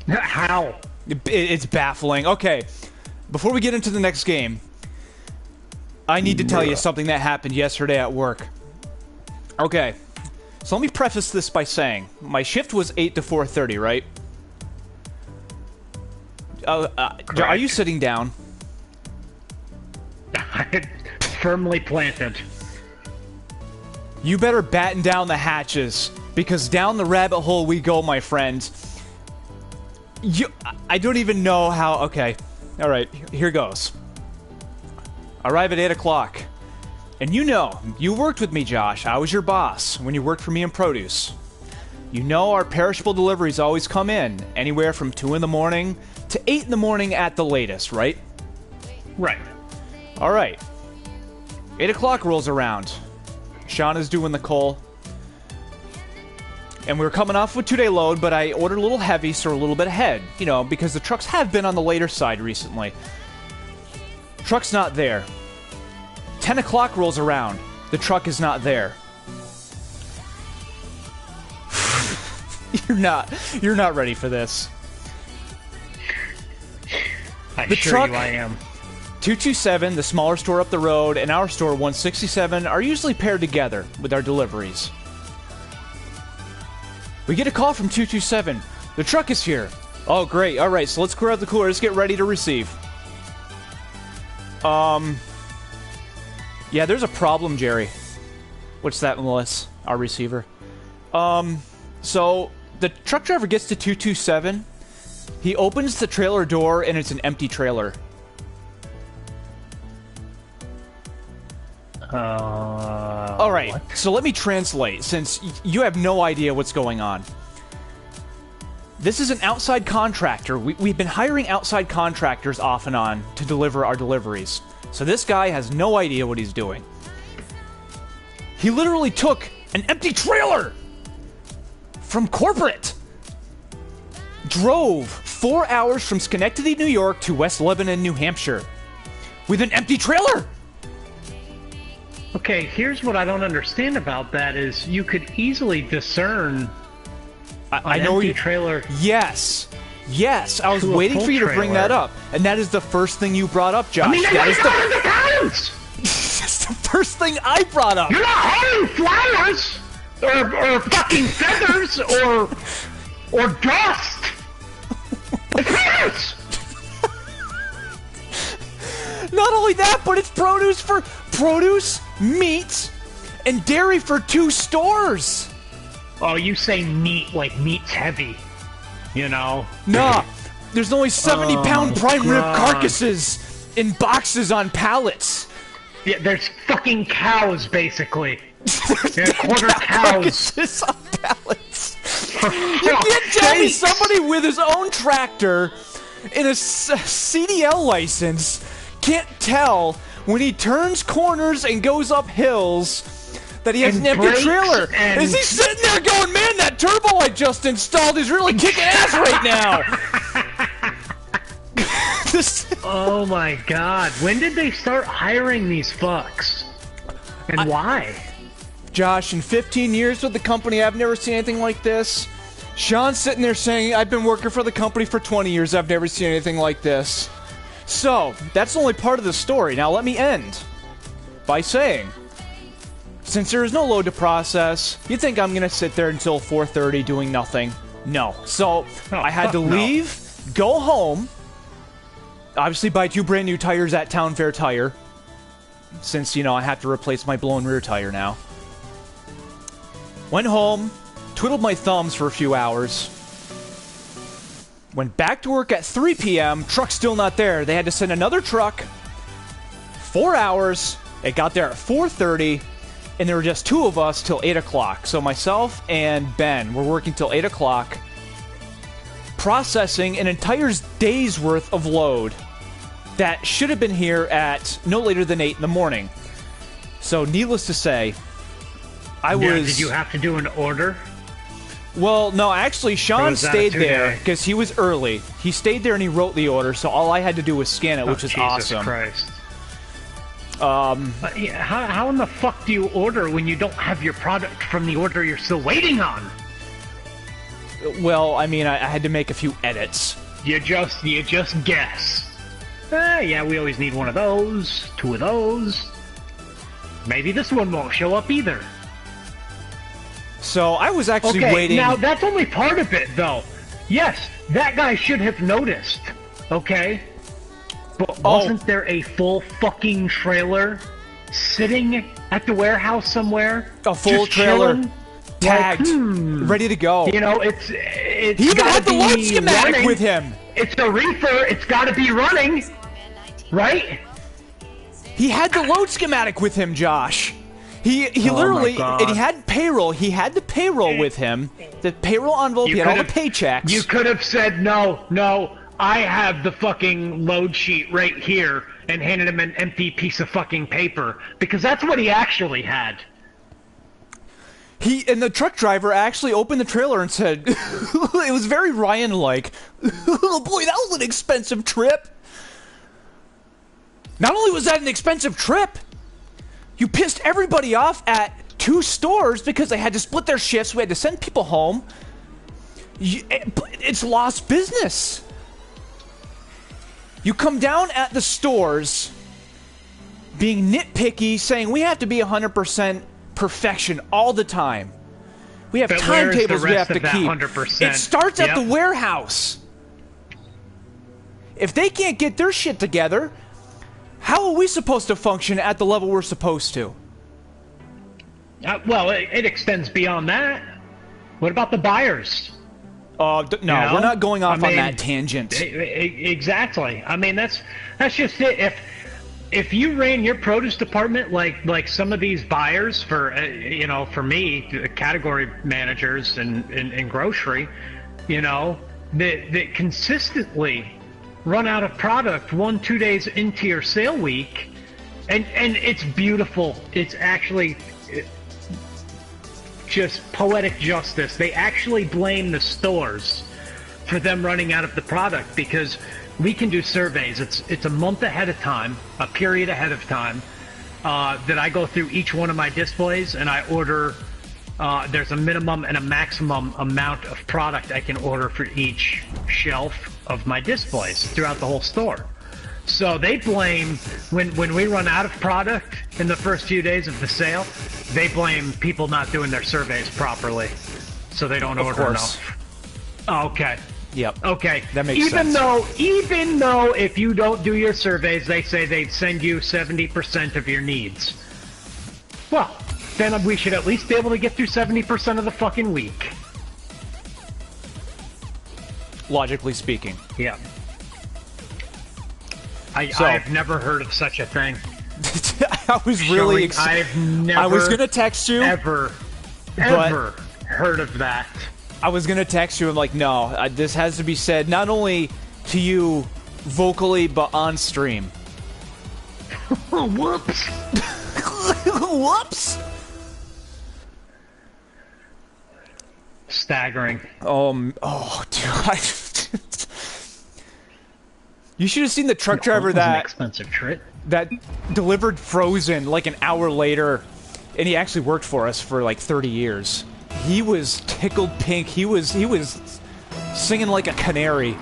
How? It's baffling. Okay, before we get into the next game, I need to tell you something that happened yesterday at work. Okay, so let me preface this by saying, my shift was 8 to 4:30, right? Are you sitting down? Firmly planted. You better batten down the hatches, because down the rabbit hole we go, my friend. I don't even know how... Okay, alright, here goes. Arrive at 8 o'clock. And you worked with me, Josh. I was your boss when you worked for me in produce. You know our perishable deliveries always come in anywhere from 2 in the morning to 8 in the morning at the latest, right? Right. Alright. 8 o'clock rolls around. Sean is doing the coal. And we were coming off with a 2-day load, but I ordered a little heavy, so we're a little bit ahead. You know, because the trucks have been on the later side recently. Truck's not there. 10 o'clock rolls around. The truck is not there. You're not ready for this. I assure you I am. 227, the smaller store up the road, and our store 167 are usually paired together with our deliveries. We get a call from 227. The truck is here. Oh, great. All right, so let's clear out the cooler. Let's get ready to receive. Yeah, there's a problem, Jerry. What's that, Melissa? Our receiver. So the truck driver gets to 227. He opens the trailer door, and it's an empty trailer. All right, what? So let me translate, since you have no idea what's going on. This is an outside contractor. We've been hiring outside contractors off and on to deliver our deliveries. So this guy has no idea what he's doing. He literally took an empty trailer from corporate. Drove 4 hours from Schenectady, New York to West Lebanon, New Hampshire with an empty trailer. Okay, here's what I don't understand about that is you could easily discern I know empty you trailer. Yes. Yes, I was To a waiting full for you to bring that trailer. up. And that is the first thing you brought up, Josh. I mean, that is the pounds! That's the first thing I brought up. You're not hauling flowers or fucking feathers or dust. It's peanuts! Not only that, but it's produce, meat, and dairy for 2 stores. Oh, you say meat like meat's heavy, you know? Nah, there's only 70-pound prime rib God. carcasses in boxes on pallets. Yeah, there's fucking cows, basically. They're quarter cows. Carcasses on pallets. You can't tell me somebody with his own tractor in a CDL license can't tell when he turns corners and goes up hills that he has And an empty brakes trailer. and- Is he sitting there going, man, that turbo I just installed is really kicking ass right now? Oh my god. When did they start hiring these fucks? And why? Josh, in 15 years with the company, I've never seen anything like this. Sean's sitting there saying, I've been working for the company for 20 years, I've never seen anything like this. So, that's only part of the story. Now let me end by saying, since there is no load to process, you think I'm gonna sit there until 4:30 doing nothing? No. So, I had to leave, go home, obviously buy 2 brand new tires at Town Fair Tire, since, you know, I have to replace my blown rear tire now. Went home, twiddled my thumbs for a few hours, went back to work at 3 p.m., truck's still not there. They had to send another truck, 4 hours, it got there at 4:30, and there were just 2 of us till 8 o'clock. So myself and Ben were working till 8 o'clock, processing an entire day's worth of load that should have been here at no later than 8 in the morning. So needless to say, Did you have to do an order? Well, no, actually, Sean was that a stayed 2-day? there because he was early. He stayed there and he wrote the order, so all I had to do was scan it, which is Jesus awesome. Christ. Yeah, how in the fuck do you order when you don't have your product from the order you're still waiting on? Well, I mean, I had to make a few edits. You just guess. Yeah, we always need one of those, 2 of those. Maybe this one won't show up either. So I was actually Okay, waiting. now that's only part of it, though. Yes, that guy should have noticed. Okay, but wasn't there a full fucking trailer sitting at the warehouse somewhere? A full just trailer chilling? tagged, Like, ready to go. You know, it's He even gotta had the load be schematic running. with him. It's a reefer. It's got to be running, right? He had the load schematic with him, Josh. He Oh my literally, God. and he had payroll. He had the payroll with him. The payroll envelope. He had all the paychecks. You could have said no. I have the fucking load sheet right here, and handed him an empty piece of fucking paper, because that's what he actually had. And the truck driver actually opened the trailer and said, it was very Ryan-like. Oh boy, that was an expensive trip. Not only was that an expensive trip, you pissed everybody off at 2 stores because they had to split their shifts. We had to send people home. It's lost business. You come down at the stores being nitpicky, saying we have to be 100% perfection all the time. We have But where's the timetables we have rest to of that keep. 100%? It starts at Yep. the warehouse. If they can't get their shit together, how are we supposed to function at the level we're supposed to? Well, it extends beyond that. What about the buyers? No, You know? we're not going off I on mean, that tangent. Exactly. I mean, that's just it. If you ran your produce department like some of these buyers for for me, category managers in grocery, that consistently run out of product 1-2 days into your sale week, and it's beautiful. It's actually just poetic justice. They actually blame the stores for them running out of the product, because we can do surveys. It's a month ahead of time, a period ahead of time, that I go through each one of my displays, and I order. There's a minimum and a maximum amount of product I can order for each shelf of my displays throughout the whole store. So they blame, when we run out of product in the first few days of the sale, they blame people not doing their surveys properly, so they don't order enough. Oh, okay. Yep. Okay. That makes sense. Even though if you don't do your surveys, they say they'd send you 70% of your needs. Well, then we should at least be able to get through 70% of the fucking week. Logically speaking. Yeah. I've never heard of such a thing. I was really excited. I've never. I was gonna text you. Ever heard of that? I was gonna text you. I'm like, no, this has to be said not only to you vocally but on stream. Whoops. Whoops. Staggering. Oh, dude. You should have seen the truck driver An that expensive trip. that delivered Frozen like an hour later, and he actually worked for us for like 30 years. He was tickled pink. He was singing like a canary.